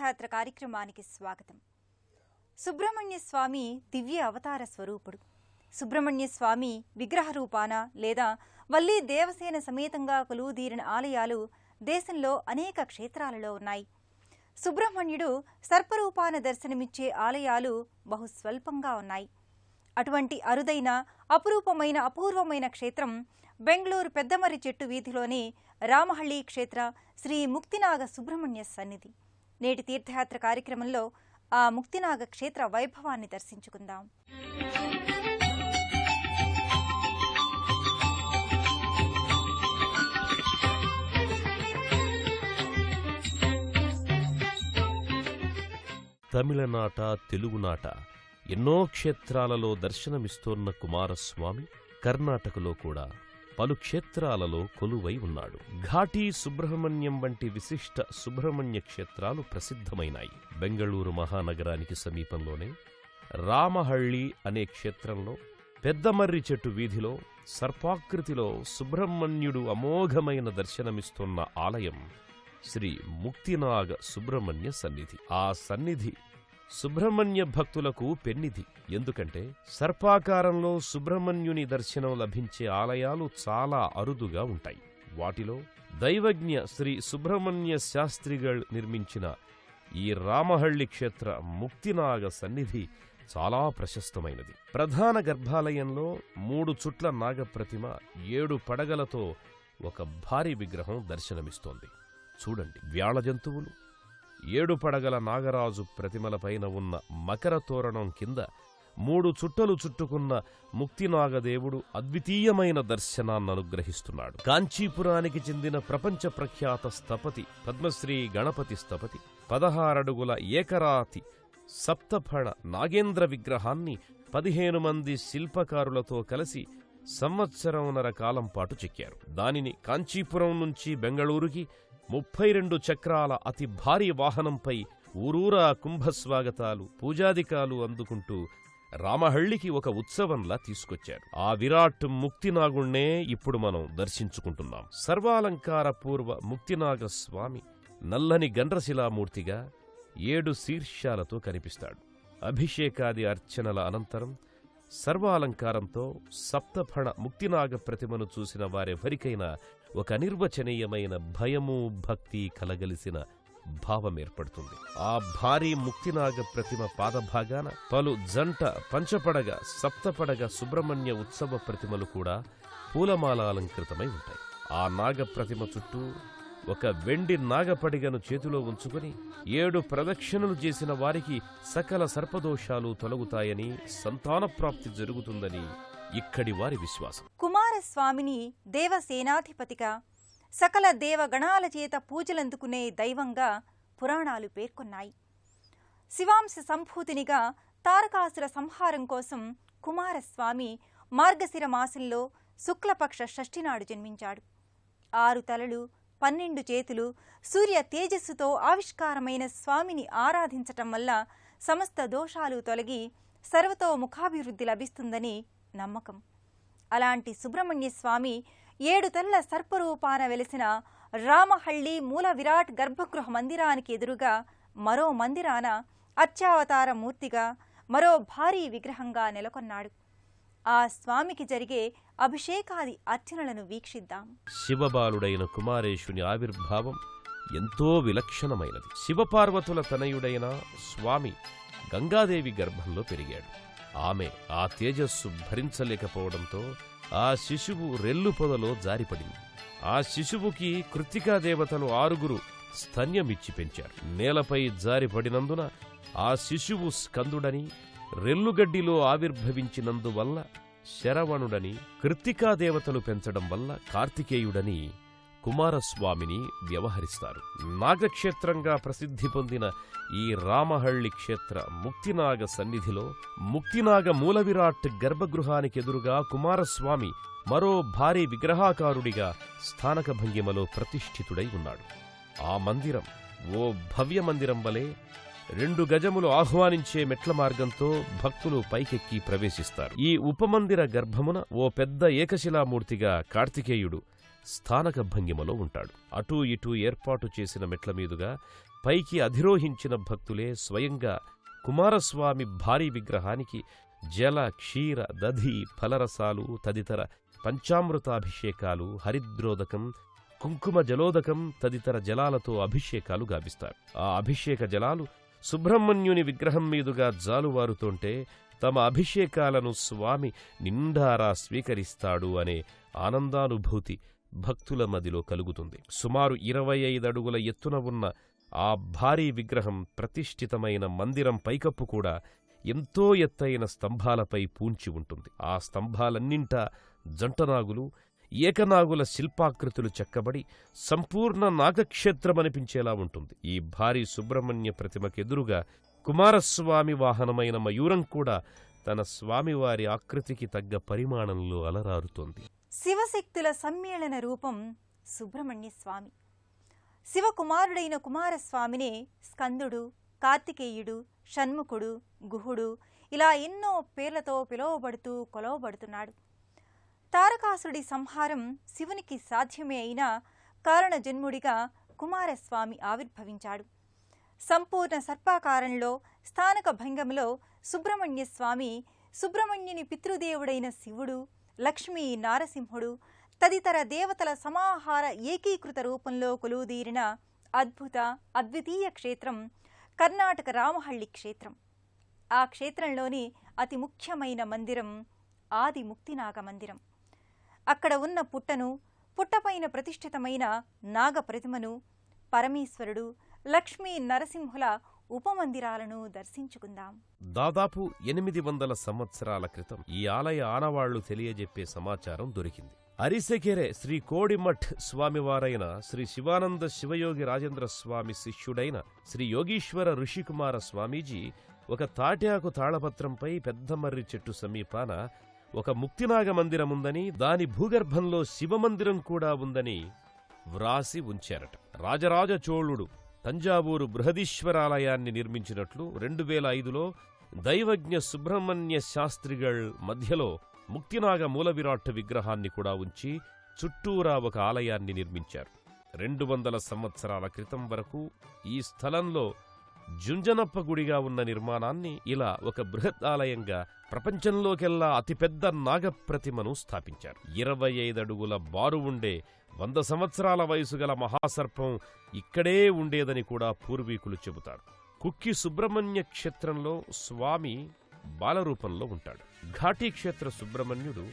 తీర్థయాత్ర కార్యక్రమానికి స్వాగతం. సుబ్రహ్మణ్య స్వామి దివ్య అవతార స్వరూపుడు. సుబ్రహ్మణ్య స్వామి విగ్రహ రూపాన లేదా వల్లీ దేవసేన సమేతంగా కొలువుదీరిన ఆలయాలు దేశంలో అనేక క్షేత్రాలలో ఉన్నాయి. సుబ్రహ్మణ్యుడు సర్పరూపాన దర్శనమిచ్చే ఆలయాలు బహుస్వల్పంగా ఉన్నాయి. అటువంటి అరుదైన అపూర్వమైన క్షేత్రం బెంగళూరు పెద్దమర్రి చెట్టు వీధిలోని రామహళ్లి క్షేత్ర శ్రీ ముక్తినాగ సుబ్రహ్మణ్య సన్నిధి. నేటి తీర్థయాత్ర కార్యక్రమంలో ఆ ముక్తినాగ క్షేత్ర వైభవాన్ని దర్శించుకుందాం. తమిళనాట, తెలుగునాట ఎన్నో క్షేత్రాలలో దర్శనమిస్తోన్న కుమారస్వామి కర్ణాటకలో కూడా పలు క్షేత్రాలలో కొలువై ఉన్నాడు. ఘాటీ సుబ్రహ్మణ్యం వంటి విశిష్ట సుబ్రహ్మణ్య క్షేత్రాలు ప్రసిద్ధమైనాయి. బెంగళూరు మహానగరానికి సమీపంలోనే రామహళ్లి అనే క్షేత్రంలో పెద్దమర్రి చెట్టు వీధిలో సర్పాకృతిలో సుబ్రహ్మణ్యుడు అమోఘమైన దర్శనమిస్తోన్న ఆలయం శ్రీ ముక్తినాగ సుబ్రహ్మణ్య సన్నిధి. ఆ సన్నిధి సుబ్రహ్మణ్య భక్తులకు పెన్నిధి. ఎందుకంటే సర్పాకారంలో సుబ్రహ్మణ్యుని దర్శనం లభించే ఆలయాలు చాలా అరుదుగా ఉంటాయి. వాటిలో దైవజ్ఞ శ్రీ సుబ్రహ్మణ్య శాస్త్రిగళ్ నిర్మించిన ఈ రామహళ్లి క్షేత్ర ముక్తినాగ సన్నిధి చాలా ప్రశస్తమైనది. ప్రధాన గర్భాలయంలో 3 చుట్ల నాగప్రతిమ 7 పడగలతో ఒక భారీ విగ్రహం దర్శనమిస్తోంది. చూడండి, వ్యాళ జంతువులు, 7 పడగల నాగరాజు ప్రతిమలపైన ఉన్న మకర తోరణం కింద 3 చుట్టలు చుట్టుకున్న ముక్తినాగదేవుడు అద్వితీయమైన దర్శనాన్ననుగ్రహిస్తున్నాడు. కాంచీపురానికి చెందిన ప్రపంచ ప్రఖ్యాత స్థపతి పద్మశ్రీ గణపతి స్థపతి 16 అడుగుల ఏకరాతి సప్తఫణ నాగేంద్ర విగ్రహాన్ని 15 మంది శిల్పకారులతో కలిసి సంవత్సరంన్నర కాలం పాటు చెక్కారు. దానిని కాంచీపురం నుంచి బెంగళూరుకి 32 చక్రాల అతి భారీ వాహనంపై ఊరూరా కుంభస్వాగతాలు, పూజాదికాలు అందుకుంటూ రామహళ్లికి ఒక ఉత్సవంలా తీసుకొచ్చారు. ఆ విరాట్ ముక్తినాగుణ్ణే ఇప్పుడు మనం దర్శించుకుంటున్నాం. సర్వాలంకార పూర్వ ముక్తినాగ స్వామి నల్లని గండ్రశిలామూర్తిగా 7 శీర్షాలతో కనిపిస్తాడు. అభిషేకాది అర్చనల అనంతరం సర్వాలంకారంతో సప్తఫణ ముక్తినాగ ప్రతిమను చూసిన వారెవరికైనా ఒక అనిర్వచనీయమైన భయము, భక్తి కలగలిసిన భావమేర్పడుతుంది. ఆ భారీ ముక్తినాగ ప్రతిమ పాదభాగాన పలు జంట పంచపడగ, సప్తపడగ సుబ్రహ్మణ్య ఉత్సవ ప్రతిమలు కూడా పూలమాల అలంకృతమై ఉంటాయి. ఆ నాగ ప్రతిమ చుట్టూ ఒక వెండి నాగపడిగను చేతిలో ఉంచుకుని 7 ప్రదక్షిణలు చేసిన వారికి సకల సర్పదోషాలు తొలగుతాయని, సంతానప్రాప్తి జరుగుతుందని ఇక్కడి వారి విశ్వాసం. కుమారస్వామిని దేవసేనాధిపతిగా, సకల దేవగణాల చేత పూజలందుకునే దైవంగా పురాణాలు పేర్కొన్నాయి. శివాంశ సంభూతినిగా తారకాసుర సంహారం కోసం కుమారస్వామి మార్గశిర మాసంలో శుక్లపక్ష షష్ఠినాడు జన్మించాడు. 6 తలలు, 12 చేతులు, సూర్య తేజస్సుతో ఆవిష్కారమైన స్వామిని ఆరాధించటం వల్ల సమస్త దోషాలు తొలగి సర్వతోముఖాభివృద్ధి లభిస్తుందని నమ్మకం. అలాంటి సుబ్రహ్మణ్య స్వామి 7 తలల సర్పరూపాన వెలిసిన రామహళ్లి మూల విరాట్ గర్భగృహ మందిరానికి ఎదురుగా మరో మందిరాన అర్చావతార మూర్తిగా మరో భారీ విగ్రహంగా నెలకొన్నాడు. ఆ స్వామికి జరిగే అభిషేకాది అర్చనలను వీక్షిద్దాం. శివబాలుడైన కుమారేశుని ఆవిర్భావం ఎంతో విలక్షణమైనది. శివపార్వతుల తనయుడైన స్వామి గంగాదేవి గర్భంలో పెరిగాడు. ఆమె ఆ తేజస్సు భరించలేకపోవడంతో ఆ శిశువు రెల్లు పొదలో జారిపడింది. ఆ శిశువుకి కృత్తికాదేవతలు 6 స్తన్యమిచ్చి పెంచారు. నేలపై జారిపడినందున ఆ శిశువు స్కందుడని, రెల్లుగడ్డిలో ఆవిర్భవించినందువల్ల శరవణుడని, కృత్తికాదేవతలు పెంచడం వల్ల కార్తికేయుడని కుమారస్వామిని వ్యవహరిస్తారు. నాగక్షేత్రంగా ప్రసిద్ధి పొందిన ఈ రామహళ్లి క్షేత్ర ముక్తినాగ సన్నిధిలో ముక్తినాగ మూలవిరాట్ గర్భగృహానికెదురుగా కుమారస్వామి మరో భారీ విగ్రహాకారుడిగా స్థానక భంగిమలో ప్రతిష్ఠితుడై ఉన్నాడు. ఆ మందిరం ఓ భవ్య మందిరం వలె 2 గజములు ఆహ్వానించే మెట్ల మార్గంతో భక్తులు పైకెక్కి ప్రవేశిస్తారు. ఈ ఉపమందిర గర్భమున ఓ పెద్ద ఏకశిలామూర్తిగా కార్తికేయుడు స్థానక భంగిమలో ఉంటాడు. అటూ ఇటూ ఏర్పాటు చేసిన మెట్ల మీదుగా పైకి అధిరోహించిన భక్తులే స్వయంగా కుమారస్వామి భారీ విగ్రహానికి జల, క్షీర, దధి, ఫలరసాలు తదితర పంచామృతాభిషేకాలు, హరిద్రోదకం, కుంకుమ జలోదకం తదితర జలాలతో అభిషేకాలు గావిస్తారు. ఆ అభిషేక జలాలు సుబ్రహ్మణ్యుని విగ్రహం మీదుగా జాలువారుతుంటే తమ అభిషేకాలను స్వామి నిండారా స్వీకరిస్తాడు అనే ఆనందానుభూతి భక్తుల మదిలో కలుగుతుంది. సుమారు 25 అడుగుల ఎత్తున ఉన్న ఆ భారీ విగ్రహం ప్రతిష్ఠితమైన మందిరం పైకప్పు కూడా ఎంతో ఎత్తైన స్తంభాలపై పూంచి ఉంటుంది. ఆ స్తంభాలన్నింటా జంటనాగులు, ఏకనాగుల శిల్పాకృతులు చెక్కబడి సంపూర్ణ నాగక్షేత్రమనిపించేలా ఉంటుంది. ఈ భారీ సుబ్రహ్మణ్య ప్రతిమకెదురుగా కుమారస్వామి వాహనమైన మయూరం కూడా తన స్వామివారి ఆకృతికి తగ్గ పరిమాణంలో అలరారుతోంది. శివశక్తుల సమ్మేళన రూపం సుబ్రహ్మణ్య స్వామి. శివకుమారుడైన కుమారస్వామినే స్కందుడు, కార్తికేయుడు, షణ్ముఖుడు, గుహుడు ఇలా ఎన్నో పేర్లతో పిలువబడుతూ కొలవబడుతున్నాడు. తారకాసురుడి సంహారం శివునికి సాధ్యమే అయినా కారణజన్ముడిగా కుమారస్వామి ఆవిర్భవించాడు. సంపూర్ణ సర్పాకారంలో స్థానక భంగంలో సుబ్రహ్మణ్య స్వామి సుబ్రహ్మణ్యుని పితృదేవుడైన శివుడు, లక్ష్మీ నారసింహుడు తదితర దేవతల సమాహార ఏకీకృత రూపంలో కొలువుదీరిన అద్భుత అద్వితీయ క్షేత్రం కర్ణాటక రామహళ్ళి క్షేత్రం. ఆ క్షేత్రంలోని అతి ముఖ్యమైన మందిరం ఆది ముక్తినాగ మందిరం. అక్కడ ఉన్న పుట్టను, పుట్టపైన ప్రతిష్ఠితమైన నాగ ప్రతిమను, పరమేశ్వరుడు, లక్ష్మీ నరసింహుల ఉపమందిరాలను దర్శించుకుందాం. దాదాపు 800 సంవత్సరాల క్రితం ఈ ఆలయ ఆనవాళ్లు తెలియజెప్పే సమాచారం దొరికింది. అరిసెకెరె శ్రీ కోడిమఠ్ స్వామివారైన శ్రీ శివానంద శివయోగి రాజేంద్ర స్వామి శిష్యుడైన శ్రీ యోగీశ్వర ఋషికుమార స్వామీజీ ఒక తాటాకు తాళపత్రంపై పెద్దమర్రి చెట్టు సమీపాన ఒక ముక్తినాగ మందిరముందని, దాని భూగర్భంలో శివమందిరం కూడా ఉందని వ్రాసి ఉంచారట. రాజరాజ చోళుడు తంజావూరు బృహదీశ్వరాలయాన్ని నిర్మించినట్లు 2005లో దైవజ్ఞ సుబ్రహ్మణ్య శాస్త్రిగళ్ మధ్యలో ముక్తినాగ మూలవిరాట్ విగ్రహాన్ని కూడా ఉంచి చుట్టూరా ఒక ఆలయాన్ని నిర్మించారు. 200 సంవత్సరాల క్రితం వరకు ఈ స్థలంలో జుంజనప్ప గుడిగా ఉన్న నిర్మాణాన్ని ఇలా ఒక బృహత్ ఆలయంగా, ప్రపంచంలోకెల్లా అతిపెద్ద నాగప్రతిమను స్థాపించారు. 25 అడుగుల బారు ఉండే 100 సంవత్సరాల వయసుగల మహాసర్పం ఇక్కడే ఉండేదని కూడా పూర్వీకులు చెబుతారు. కుక్కి సుబ్రహ్మణ్య క్షేత్రంలో స్వామి బాలరూపంలో ఉంటాడు. ఘాటీ క్షేత్ర సుబ్రహ్మణ్యుడు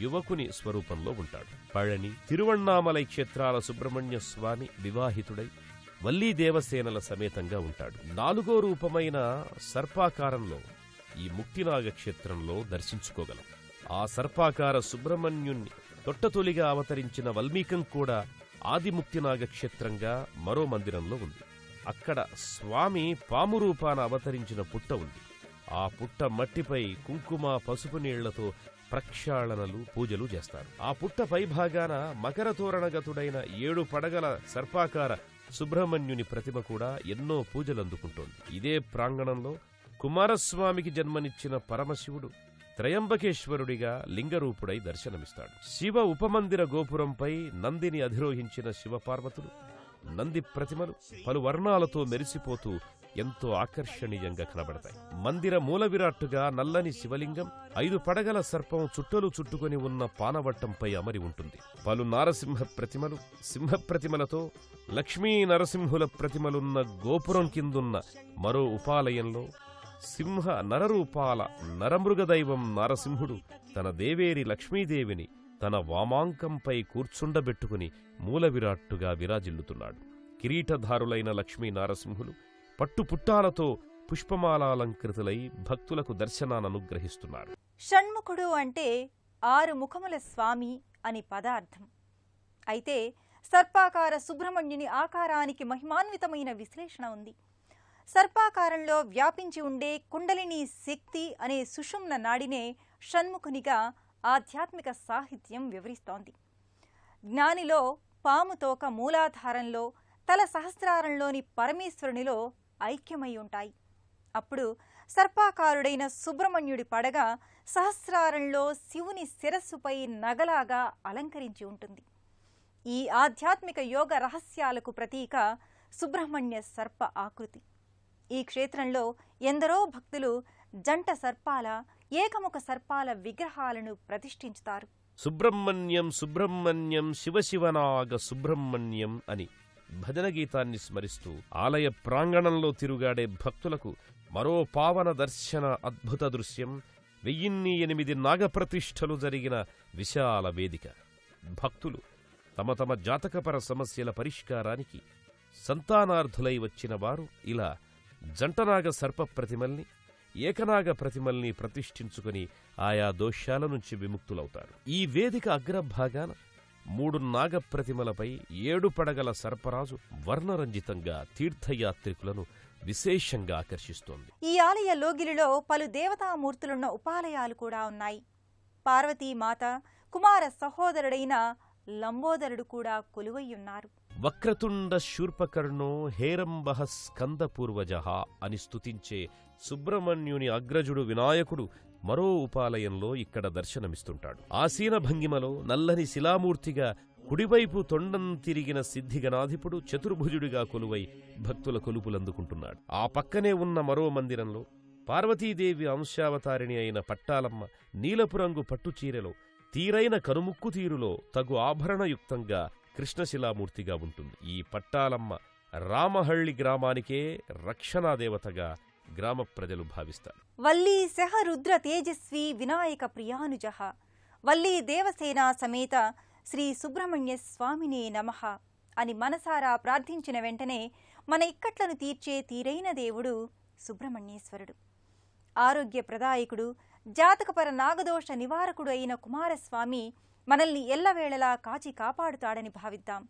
యువకుని స్వరూపంలో ఉంటాడు. పళని, తిరువణ్ణామలై క్షేత్రాల సుబ్రహ్మణ్య స్వామి వివాహితుడై వల్లీ దేవసేనల సమేతంగా ఉంటాడు. 4వ రూపమైన సర్పాకారంలో ఈ ముక్తినాగ క్షేత్రంలో దర్శించుకోగలం. ఆ సర్పాకార సుబ్రహ్మణ్యుణ్ణి తొట్టతొలిగా అవతరించిన వల్మీకం కూడా ఆదిముక్తినాగ క్షేత్రంగా మరో మందిరంలో ఉంది. అక్కడ స్వామి పాము రూపాన అవతరించిన పుట్ట ఉంది. ఆ పుట్ట మట్టిపై కుంకుమ, పసుపు నీళ్లతో ప్రక్షాళనలు, పూజలు చేస్తారు. ఆ పుట్ట పైభాగాన మకర తోరణగతుడైన 7 పడగల సర్పాకార సుబ్రహ్మణ్యుని ప్రతిమ కూడా ఎన్నో పూజలందుకుంటోంది. ఇదే ప్రాంగణంలో కుమారస్వామికి జన్మనిచ్చిన పరమశివుడు త్రయంబకేశ్వరుడిగా లింగరూపుడై దర్శనమిస్తాడు. శివ ఉపమందిర గోపురంపై నందిని అధిరోహించిన శివపార్వతులు, నంది ప్రతిమలు పలు వర్ణాలతో మెరిసిపోతూ ఎంతో ఆకర్షణీయంగా కనబడతాయి. మందిర మూలవిరాట్టుగా నల్లని శివలింగం, 5 పడగల సర్పం చుట్టలు చుట్టుకొని ఉన్న పానవట్టంపై అమరి ఉంటుంది. పలు నారసింహ ప్రతిమలు, సింహప్రతిమలతో లక్ష్మీ నరసింహుల ప్రతిమలున్న గోపురం కిందున్న మరో ఉపాలయంలో సింహ నరరూపాల నరమృగదైవం నారసింహుడు తన దేవేరి లక్ష్మీదేవిని తన వామాంకంపై కూర్చుండబెట్టుకుని మూలవిరాట్టుగా విరాజిల్లుతున్నాడు. కిరీటధారులైన లక్ష్మీ నారసింహులు పట్టుపుట్టాలతో పుష్పమాలాలంకృతులై భక్తులకు దర్శనాననుగ్రహిస్తున్నారు. షణ్ముఖుడు అంటే 6 ముఖముల స్వామి అని పదార్థం. అయితే సర్పాకార సుబ్రహ్మణ్యుని ఆకారానికి మహిమాన్వితమైన విశ్లేషణ ఉంది. సర్పాకారంలో వ్యాపించి ఉండే కుండలిని శక్తి అనే సుషుమ్న నాడినే షణ్ముఖునిగా ఆధ్యాత్మిక సాహిత్యం వివరిస్తోంది. జ్ఞానిలో పాముతోక మూలాధారంలో, తల సహస్రారంలోని పరమేశ్వరునిలో ఐక్యమై ఉంటాయి. అప్పుడు సర్పాకారుడైన సుబ్రహ్మణ్యుడి పడగ సహస్రారంలో శివుని శిరస్సుపై నగలాగా అలంకరించి ఉంటుంది. ఈ ఆధ్యాత్మిక యోగ రహస్యాలకు ప్రతీక సుబ్రహ్మణ్య సర్ప ఆకృతి. ఈ క్షేత్రంలో ఎందరో భక్తులు జంట సర్పాల, ఏకముఖ సర్పాల విగ్రహాలను ప్రతిష్ఠించుతారు. సుబ్రహ్మణ్యం సుబ్రహ్మణ్యం శివశివనాగ సుబ్రహ్మణ్యం అని భజన గీతాన్ని స్మరిస్తూ ఆలయ ప్రాంగణంలో తిరుగాడే భక్తులకు మరో పావన దర్శన అద్భుత దృశ్యం 1008 నాగప్రతిష్ఠలు జరిగిన విశాల వేదిక. భక్తులు తమ తమ జాతకపర సమస్యల పరిష్కారానికి సంతానార్థులై వచ్చిన వారు ఇలా జంటనాగ సర్ప ప్రతిమల్ని, ఏకనాగ ప్రతిమల్ని ప్రతిష్ఠించుకుని ఆయా దోషాల నుంచి విముక్తులవుతారు. ఈ వేదిక అగ్రభాగాన 3 నాగప్రతిమలపై 7 పడగల సర్పరాజు వర్ణరంజితంగా తీర్థయాత్రికులను విశేషంగా ఆకర్షిస్తోంది. ఈ ఆలయ లోగిలిలో పలు దేవతామూర్తులున్న ఉపాలయాలు కూడా ఉన్నాయి. పార్వతీమాత, కుమార సహోదరుడైన లంబోదరుడు కూడా కొలువయ్యున్నారు. వక్రతుండ శూర్పకర్ణో హేరంబః స్కందపూర్వజః అని స్తుతించే సుబ్రహ్మణ్యుని అగ్రజుడు వినాయకుడు మరో ఉపాలయంలో ఇక్కడ దర్శనమిస్తుంటాడు. ఆసీన భంగిమలో నల్లని శిలామూర్తిగా కుడివైపు తొండం తిరిగిన సిద్ధిగణాధిపుడు చతుర్భుజుడిగా కొలువై భక్తుల కొలుపులందుకుంటున్నాడు. ఆ పక్కనే ఉన్న మరో మందిరంలో పార్వతీదేవి అంశావతారిణి అయిన పట్టాలమ్మ నీలపు రంగు పట్టుచీరెలో, తీరైన కనుముక్కు తీరులో తగు ఆభరణయుక్తంగా కృష్ణశిలామూర్తిగా ఉంటుంది. ఈ పట్టాలమ్మ రామహళ్లి గ్రామానికే రక్షణాదేవతగా గ్రామ ప్రజలు భావిస్తారు. వల్లీ సహ రుద్ర తేజస్వి వినాయక ప్రియానుజః వల్లీ దేవసేన సమేత శ్రీ సుబ్రహ్మణ్య స్వామినే నమః అని మనసారా ప్రార్థించిన వెంటనే మన ఇక్కట్లను తీర్చే తీరైన దేవుడు సుబ్రహ్మణ్యేశ్వరుడు. ఆరోగ్య ప్రదాయకుడు, జాతకపర నాగదోష నివారకుడు అయిన కుమారస్వామి మనల్ని ఎల్లవేళలా కాచి కాపాడుతాడని భావిద్దాం.